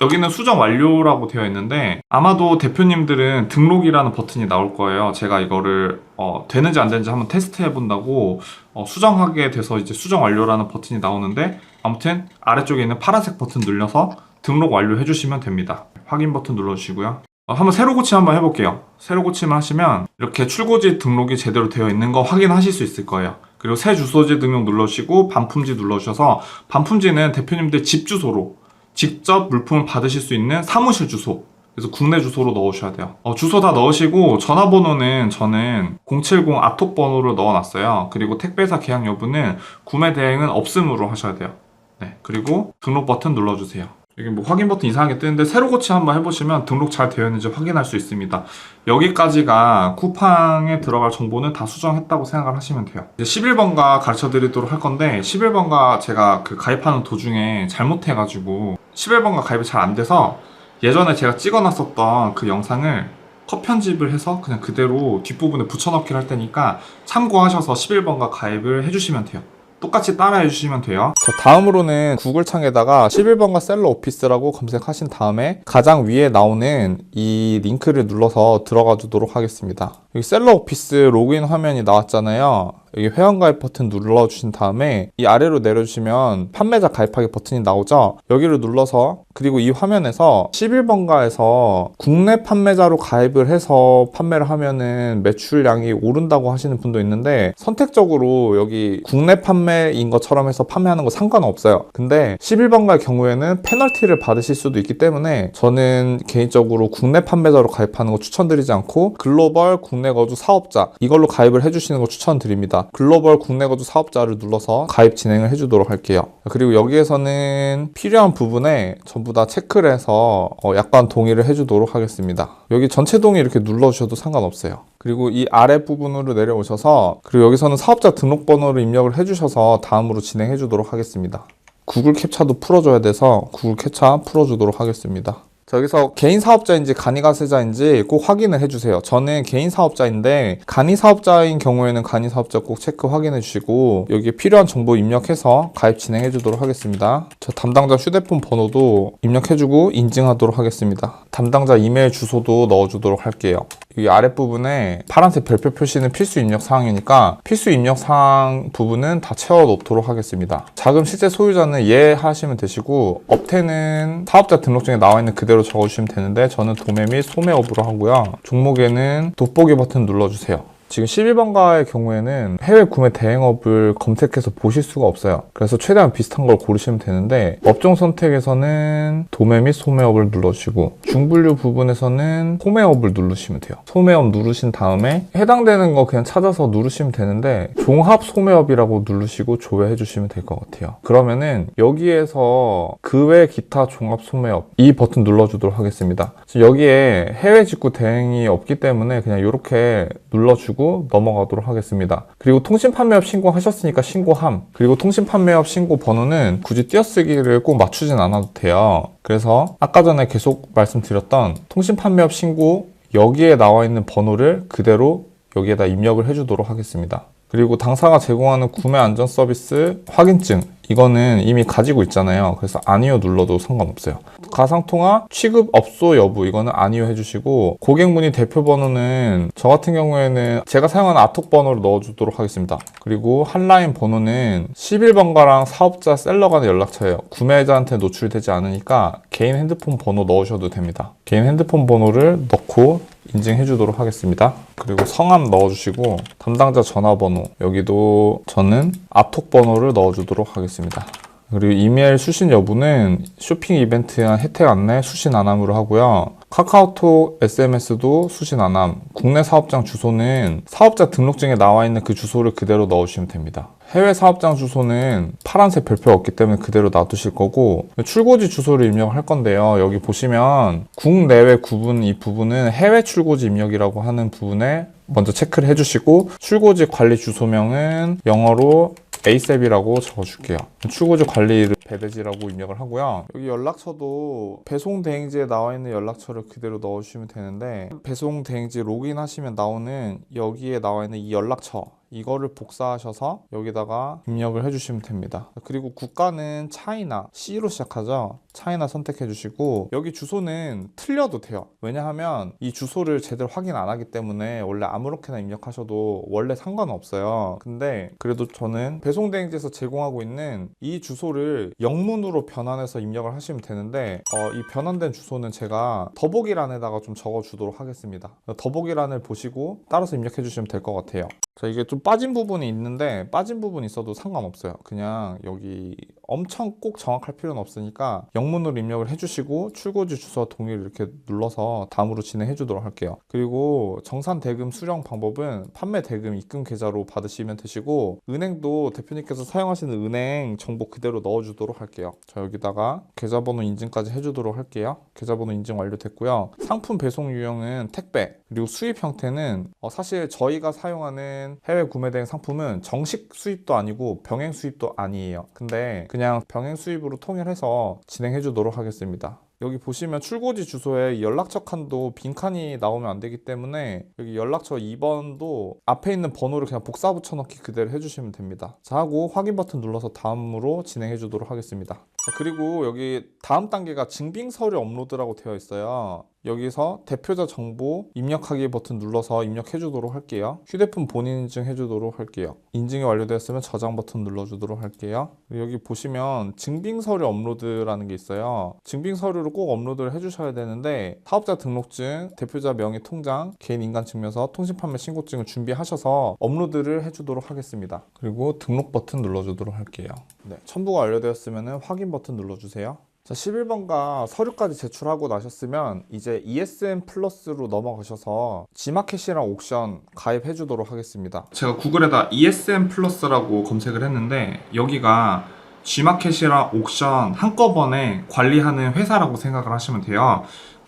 여기는 수정 완료라고 되어 있는데 아마도 대표님들은 등록이라는 버튼이 나올 거예요. 제가 이거를 되는지 안 되는지 한번 테스트 해본다고 수정하게 돼서 이제 수정 완료라는 버튼이 나오는데 아무튼 아래쪽에 있는 파란색 버튼 눌러서 등록 완료 해주시면 됩니다. 확인 버튼 눌러주시고요. 한번 새로 고침 한번 해볼게요. 새로 고침을 하시면 이렇게 출고지 등록이 제대로 되어 있는 거 확인하실 수 있을 거예요. 그리고 새 주소지 등록 눌러주시고 반품지 눌러주셔서 반품지는 대표님들 집 주소로 직접 물품을 받으실 수 있는 사무실 주소 그래서 국내 주소로 넣으셔야 돼요. 주소 다 넣으시고 전화번호는 저는 070 아톡 번호를 넣어놨어요. 그리고 택배사 계약 여부는 구매 대행은 없음으로 하셔야 돼요. 네, 그리고 등록 버튼 눌러주세요. 여기 뭐 확인 버튼 이상하게 뜨는데 새로 고침 한번 해보시면 등록 잘 되어 있는지 확인할 수 있습니다. 여기까지가 쿠팡에 들어갈 정보는 다 수정했다고 생각을 하시면 돼요. 이제 11번가 가르쳐 드리도록 할 건데 11번가 제가 그 가입하는 도중에 잘못해가지고 11번가 가입이 잘 안 돼서 예전에 제가 찍어놨었던 그 영상을 컷 편집을 해서 그냥 그대로 뒷부분에 붙여넣기를 할 테니까 참고하셔서 11번가 가입을 해주시면 돼요. 똑같이 따라해 주시면 돼요. 자, 다음으로는 구글 창에다가 11번가 셀러 오피스라고 검색하신 다음에 가장 위에 나오는 이 링크를 눌러서 들어가 주도록 하겠습니다. 여기 셀러 오피스 로그인 화면이 나왔잖아요. 여기 회원가입 버튼 눌러주신 다음에 이 아래로 내려주시면 판매자 가입하기 버튼이 나오죠. 여기를 눌러서 그리고 이 화면에서 11번가에서 국내 판매자로 가입을 해서 판매를 하면은 매출량이 오른다고 하시는 분도 있는데 선택적으로 여기 국내 판매인 것처럼 해서 판매하는 거 상관없어요. 근데 11번가의 경우에는 페널티를 받으실 수도 있기 때문에 저는 개인적으로 국내 판매자로 가입하는 거 추천드리지 않고 글로벌 국내 국내 거주 사업자 이걸로 가입을 해주시는 거 추천드립니다. 글로벌 국내 거주 사업자를 눌러서 가입 진행을 해주도록 할게요. 그리고 여기에서는 필요한 부분에 전부 다 체크를 해서 약관 동의를 해주도록 하겠습니다. 여기 전체 동의 이렇게 눌러주셔도 상관없어요. 그리고 이 아래 부분으로 내려오셔서 그리고 여기서는 사업자 등록번호를 입력을 해주셔서 다음으로 진행해 주도록 하겠습니다. 구글 캡처도 풀어줘야 돼서 구글 캡처 풀어주도록 하겠습니다. 자, 여기서 개인 사업자인지 간이 가세자인지 꼭 확인을 해주세요. 저는 개인 사업자인데 간이 사업자인 경우에는 간이 사업자 꼭 체크 확인해 주시고 여기에 필요한 정보 입력해서 가입 진행해 주도록 하겠습니다. 자, 담당자 휴대폰 번호도 입력해주고 인증하도록 하겠습니다. 담당자 이메일 주소도 넣어주도록 할게요. 이 아랫부분에 파란색 별표 표시는 필수 입력 사항이니까 필수 입력 사항 부분은 다 채워 놓도록 하겠습니다. 자금 실제 소유자는 예 하시면 되시고 업태는 사업자 등록증에 나와 있는 그대로 적어주시면 되는데 저는 도매 및 소매업으로 하고요. 종목에는 돋보기 버튼 눌러주세요. 지금 11번가의 경우에는 해외 구매 대행업을 검색해서 보실 수가 없어요. 그래서 최대한 비슷한 걸 고르시면 되는데 업종 선택에서는 도매 및 소매업을 눌러주시고 중분류 부분에서는 소매업을 누르시면 돼요. 소매업 누르신 다음에 해당되는 거 그냥 찾아서 누르시면 되는데 종합 소매업이라고 누르시고 조회해 주시면 될 것 같아요. 그러면은 여기에서 그 외 기타 종합 소매업 이 버튼 눌러주도록 하겠습니다. 여기에 해외 직구 대행이 없기 때문에 그냥 이렇게 눌러주고 넘어가도록 하겠습니다. 그리고 통신판매업 신고하셨으니까 신고함, 그리고 통신판매업 신고 번호는 굳이 띄어쓰기를 꼭 맞추진 않아도 돼요. 그래서 아까 전에 계속 말씀드렸던 통신판매업 신고 여기에 나와 있는 번호를 그대로 여기에다 입력을 해주도록 하겠습니다. 그리고 당사가 제공하는 구매 안전 서비스 확인증 이거는 이미 가지고 있잖아요. 그래서 아니요 눌러도 상관없어요. 가상통화 취급 업소 여부 이거는 아니요 해주시고 고객 문의 대표 번호는 저 같은 경우에는 제가 사용하는 아톡 번호를 넣어주도록 하겠습니다. 그리고 한라인 번호는 11번가랑 사업자 셀러 간의 연락처예요. 구매자한테 노출되지 않으니까 개인 핸드폰 번호 넣으셔도 됩니다. 개인 핸드폰 번호를 넣고 인증해 주도록 하겠습니다. 그리고 성함 넣어주시고 담당자 전화번호 여기도 저는 아톡 번호를 넣어주도록 하겠습니다. 그리고 이메일 수신 여부는 쇼핑 이벤트한 혜택 안내 수신 안함으로 하고요. 카카오톡 SMS도 수신 안함. 국내 사업장 주소는 사업자 등록증에 나와 있는 그 주소를 그대로 넣으시면 됩니다. 해외 사업장 주소는 파란색 별표 없기 때문에 그대로 놔두실 거고 출고지 주소를 입력을 할 건데요. 여기 보시면 국내외 구분 이 부분은 해외 출고지 입력이라고 하는 부분에 먼저 체크를 해주시고 출고지 관리 주소명은 영어로 ASAP이라고 적어줄게요. 출고지 관리 배대지라고 입력을 하고요. 여기 연락처도 배송 대행지에 나와 있는 연락처를 그대로 넣어주시면 되는데 배송 대행지 로그인 하시면 나오는 여기에 나와 있는 이 연락처 이거를 복사하셔서 여기다가 입력을 해주시면 됩니다. 그리고 국가는 차이나 C로 시작하죠. 차이나 선택해 주시고 여기 주소는 틀려도 돼요. 왜냐하면 이 주소를 제대로 확인 안 하기 때문에 원래 아무렇게나 입력하셔도 원래 상관은 없어요. 근데 그래도 저는 배송대행지에서 제공하고 있는 이 주소를 영문으로 변환해서 입력을 하시면 되는데 이 변환된 주소는 제가 더보기란에다가 좀 적어 주도록 하겠습니다. 더보기란을 보시고 따라서 입력해 주시면 될 것 같아요. 자, 이게 좀 빠진 부분이 있는데 빠진 부분이 있어도 상관없어요. 그냥 여기 엄청 꼭 정확할 필요는 없으니까 영문으로 입력을 해주시고 출고지 주소와 동의를 이렇게 눌러서 다음으로 진행해 주도록 할게요. 그리고 정산 대금 수령 방법은 판매 대금 입금 계좌로 받으시면 되시고 은행도 대표님께서 사용하시는 은행 정보 그대로 넣어주도록 할게요. 자, 여기다가 계좌번호 인증까지 해주도록 할게요. 계좌번호 인증 완료됐고요. 상품 배송 유형은 택배, 그리고 수입 형태는 사실 저희가 사용하는 해외 구매 대행 상품은 정식 수입도 아니고 병행 수입도 아니에요. 근데 그냥 병행 수입으로 통일해서 진행해 주도록 하겠습니다. 여기 보시면 출고지 주소에 연락처 칸도 빈칸이 나오면 안 되기 때문에 여기 연락처 2번도 앞에 있는 번호를 그냥 복사 붙여넣기 그대로 해주시면 됩니다. 자, 하고 확인 버튼 눌러서 다음으로 진행해 주도록 하겠습니다. 자, 그리고 여기 다음 단계가 증빙 서류 업로드라고 되어 있어요. 여기서 대표자 정보 입력하기 버튼 눌러서 입력해 주도록 할게요. 휴대폰 본인 인증 해주도록 할게요. 인증이 완료되었으면 저장 버튼 눌러주도록 할게요. 여기 보시면 증빙 서류 업로드라는 게 있어요. 증빙 서류를 꼭 업로드를 해주셔야 되는데 사업자 등록증, 대표자 명의 통장, 개인 인간 증명서, 통신판매 신고증을 준비하셔서 업로드를 해주도록 하겠습니다. 그리고 등록 버튼 눌러주도록 할게요. 네, 첨부가 완료되었으면 확인 버튼 눌러주세요. 자, 11번가 서류까지 제출하고 나셨으면 이제 ESN 플러스로 넘어가셔서 G마켓이랑 옥션 가입해 주도록 하겠습니다. 제가 구글에다 ESN 플러스라고 검색을 했는데 여기가 G마켓이랑 옥션 한꺼번에 관리하는 회사라고 생각을 하시면 돼요.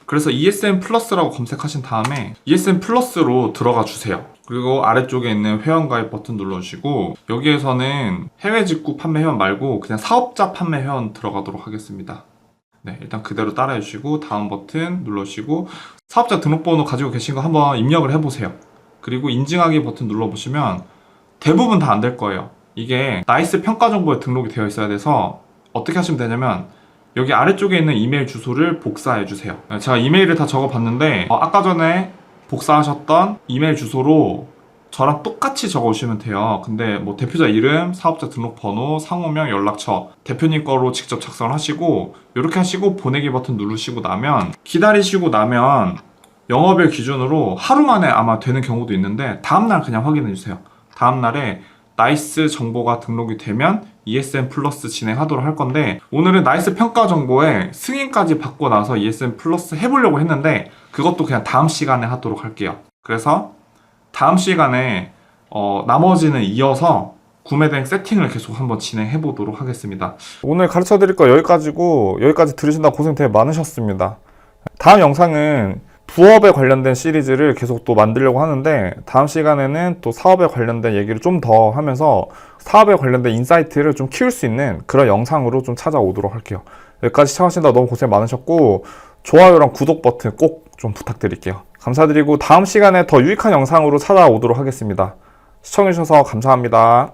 그래서 ESN 플러스라고 검색하신 다음에 ESN 플러스로 들어가 주세요. 그리고 아래쪽에 있는 회원가입 버튼 눌러주시고 여기에서는 해외 직구 판매 회원 말고 그냥 사업자 판매 회원 들어가도록 하겠습니다. 네, 일단 그대로 따라해 주시고 다음 버튼 눌러주시고 사업자 등록번호 가지고 계신 거 한번 입력을 해보세요. 그리고 인증하기 버튼 눌러보시면 대부분 다 안 될 거예요. 이게 나이스 평가 정보에 등록이 되어 있어야 돼서 어떻게 하시면 되냐면 여기 아래쪽에 있는 이메일 주소를 복사해 주세요. 제가 이메일을 다 적어봤는데 아까 전에 복사하셨던 이메일 주소로 저랑 똑같이 적어주시면 돼요. 근데 뭐 대표자 이름, 사업자 등록번호, 상호명, 연락처 대표님 거로 직접 작성을 하시고 이렇게 하시고 보내기 버튼 누르시고 나면 기다리시고 나면 영업일 기준으로 하루 만에 아마 되는 경우도 있는데 다음날 그냥 확인해 주세요. 다음날에 나이스 정보가 등록이 되면 ESN 플러스 진행하도록 할 건데 오늘은 나이스 평가 정보에 승인까지 받고 나서 ESN 플러스 해보려고 했는데 그것도 그냥 다음 시간에 하도록 할게요. 그래서 다음 시간에 나머지는 이어서 구매 대행 세팅을 계속 한번 진행해 보도록 하겠습니다. 오늘 가르쳐 드릴 거 여기까지고 여기까지 들으신다고 고생 되게 많으셨습니다. 다음 영상은 부업에 관련된 시리즈를 계속 또 만들려고 하는데 다음 시간에는 또 사업에 관련된 얘기를 좀 더 하면서 사업에 관련된 인사이트를 좀 키울 수 있는 그런 영상으로 좀 찾아오도록 할게요. 여기까지 시청하신다고 너무 고생 많으셨고 좋아요랑 구독 버튼 꼭 좀 부탁드릴게요. 감사드리고 다음 시간에 더 유익한 영상으로 찾아오도록 하겠습니다. 시청해주셔서 감사합니다.